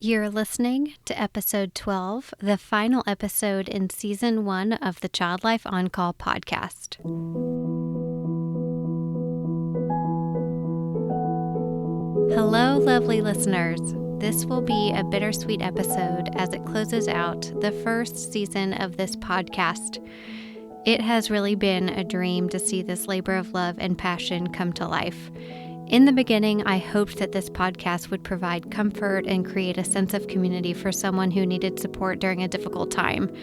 You're listening to episode 12, the final episode in season 1 of the Child Life On Call podcast. Hello, lovely listeners. This will be a bittersweet episode as it closes out the first season of this podcast. It has really been a dream to see this labor of love and passion come to life. In the beginning, I hoped that this podcast would provide comfort and create a sense of community for someone who needed support during a difficult time.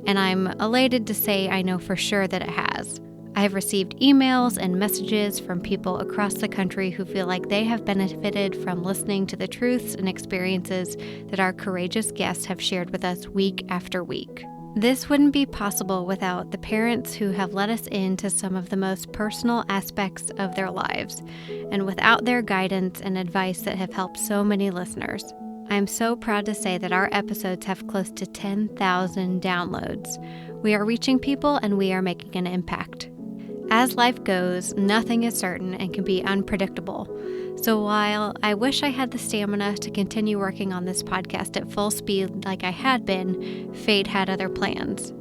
And I'm elated to say I know for sure that it has. I have received emails and messages from people across the country who feel like they have benefited from listening to the truths and experiences that our courageous guests have shared with us week after week. This wouldn't be possible without the parents who have let us into some of the most personal aspects of their lives, and without their guidance and advice that have helped so many listeners. I am so proud to say that our episodes have close to 10,000 downloads. We are reaching people and we are making an impact. As life goes, nothing is certain and can be unpredictable. So while I wish I had the stamina to continue working on this podcast at full speed like I had been, fate had other plans.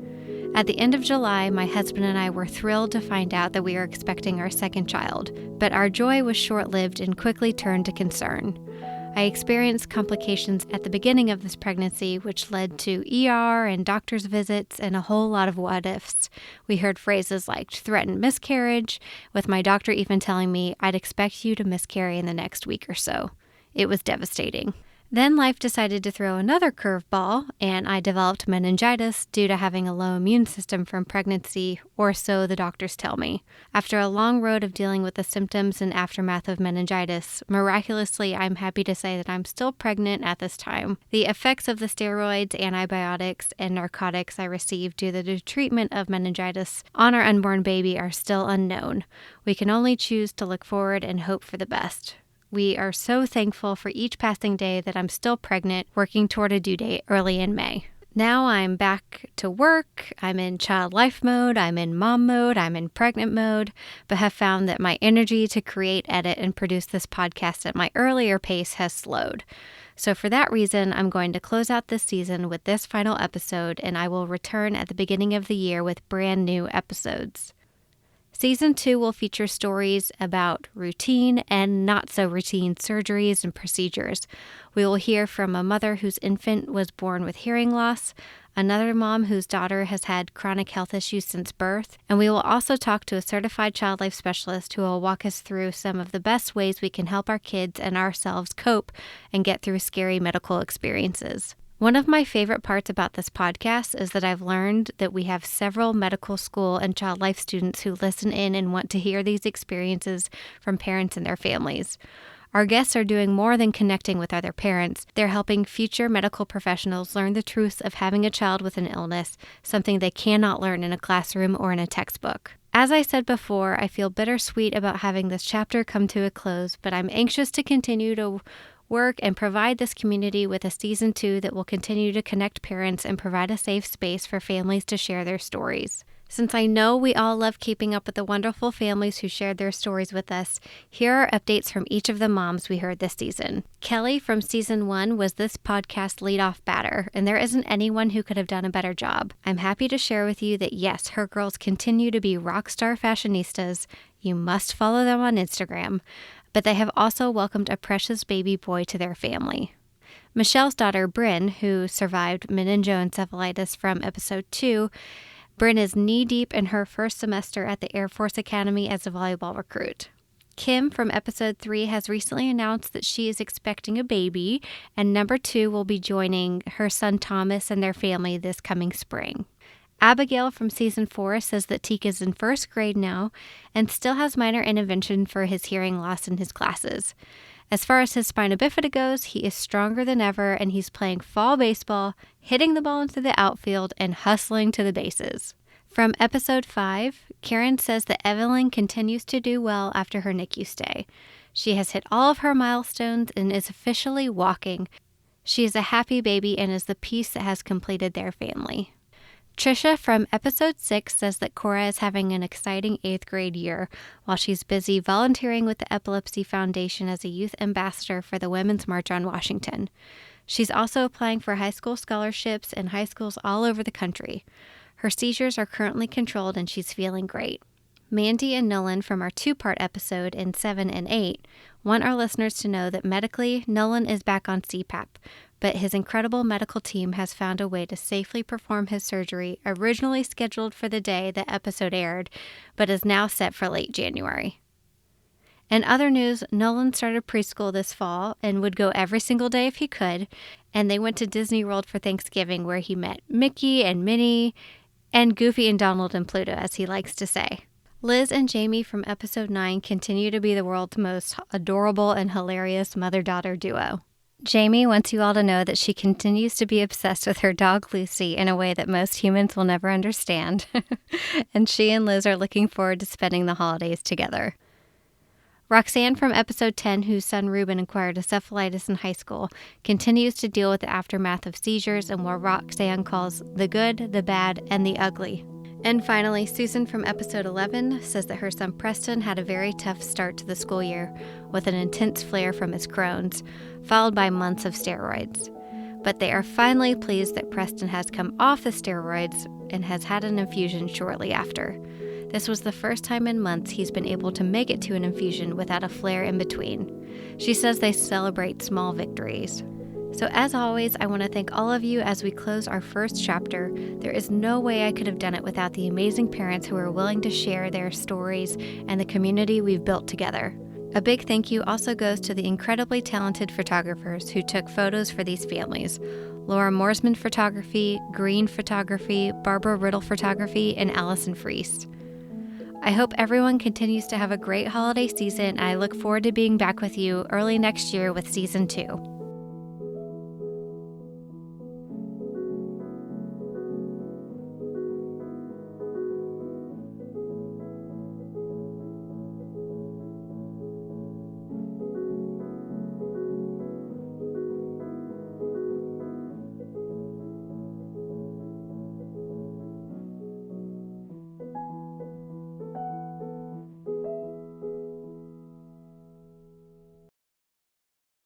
At the end of July, my husband and I were thrilled to find out that we were expecting our second child, but our joy was short-lived and quickly turned to concern. I experienced complications at the beginning of this pregnancy, which led to ER and doctor's visits and a whole lot of what-ifs. We heard phrases like threatened miscarriage, with my doctor even telling me I'd expect you to miscarry in the next week or so. It was devastating. Then life decided to throw another curveball, and I developed meningitis due to having a low immune system from pregnancy, or so the doctors tell me. After a long road of dealing with the symptoms and aftermath of meningitis, miraculously, I'm happy to say that I'm still pregnant at this time. The effects of the steroids, antibiotics, and narcotics I received due to the treatment of meningitis on our unborn baby are still unknown. We can only choose to look forward and hope for the best. We are so thankful for each passing day that I'm still pregnant, working toward a due date early in May. Now I'm back to work, I'm in child life mode, I'm in mom mode, I'm in pregnant mode, but have found that my energy to create, edit, and produce this podcast at my earlier pace has slowed. So for that reason, I'm going to close out this season with this final episode, and I will return at the beginning of the year with brand new episodes. Season 2 will feature stories about routine and not-so-routine surgeries and procedures. We will hear from a mother whose infant was born with hearing loss, another mom whose daughter has had chronic health issues since birth, and we will also talk to a certified child life specialist who will walk us through some of the best ways we can help our kids and ourselves cope and get through scary medical experiences. One of my favorite parts about this podcast is that I've learned that we have several medical school and child life students who listen in and want to hear these experiences from parents and their families. Our guests are doing more than connecting with other parents. They're helping future medical professionals learn the truths of having a child with an illness, something they cannot learn in a classroom or in a textbook. As I said before, I feel bittersweet about having this chapter come to a close, but I'm anxious to continue to work and provide this community with a season 2 that will continue to connect parents and provide a safe space for families to share their stories. Since I know we all love keeping up with the wonderful families who shared their stories with us, here are updates from each of the moms we heard this season. Kelly from season 1 was this podcast leadoff batter, and there isn't anyone who could have done a better job. I'm happy to share with you that yes, her girls continue to be rock star fashionistas. You must follow them on Instagram. But they have also welcomed a precious baby boy to their family. Michelle's daughter, Bryn, who survived meningoencephalitis from episode 2, Bryn is knee-deep in her first semester at the Air Force Academy as a volleyball recruit. Kim from episode 3 has recently announced that she is expecting a baby, and number 2 will be joining her son Thomas and their family this coming spring. Abigail from season 4 says that Teek is in first grade now and still has minor intervention for his hearing loss in his classes. As far as his spina bifida goes, he is stronger than ever and he's playing fall baseball, hitting the ball into the outfield, and hustling to the bases. From episode 5, Karen says that Evelyn continues to do well after her NICU stay. She has hit all of her milestones and is officially walking. She is a happy baby and is the piece that has completed their family. Trisha from episode 6 says that Cora is having an exciting 8th grade year while she's busy volunteering with the Epilepsy Foundation as a youth ambassador for the Women's March on Washington. She's also applying for high school scholarships in high schools all over the country. Her seizures are currently controlled and she's feeling great. Mandy and Nolan from our 2-part episode in 7 and 8 want our listeners to know that medically, Nolan is back on CPAP, but his incredible medical team has found a way to safely perform his surgery originally scheduled for the day the episode aired, but is now set for late January. In other news, Nolan started preschool this fall and would go every single day if he could, and they went to Disney World for Thanksgiving where he met Mickey and Minnie, and Goofy and Donald and Pluto, as he likes to say. Liz and Jamie from episode 9 continue to be the world's most adorable and hilarious mother-daughter duo. Jamie wants you all to know that she continues to be obsessed with her dog Lucy in a way that most humans will never understand, and she and Liz are looking forward to spending the holidays together. Roxanne from episode 10, whose son Ruben acquired encephalitis in high school, continues to deal with the aftermath of seizures and what Roxanne calls the good, the bad, and the ugly. And finally, Susan from episode 11 says that her son Preston had a very tough start to the school year with an intense flare from his Crohn's, followed by months of steroids. But they are finally pleased that Preston has come off the steroids and has had an infusion shortly after. This was the first time in months he's been able to make it to an infusion without a flare in between. She says they celebrate small victories. So as always, I want to thank all of you as we close our first chapter. There is no way I could have done it without the amazing parents who are willing to share their stories and the community we've built together. A big thank you also goes to the incredibly talented photographers who took photos for these families. Laura Morsman Photography, Green Photography, Barbara Riddle Photography, and Allison Freest. I hope everyone continues to have a great holiday season, and I look forward to being back with you early next year with Season 2.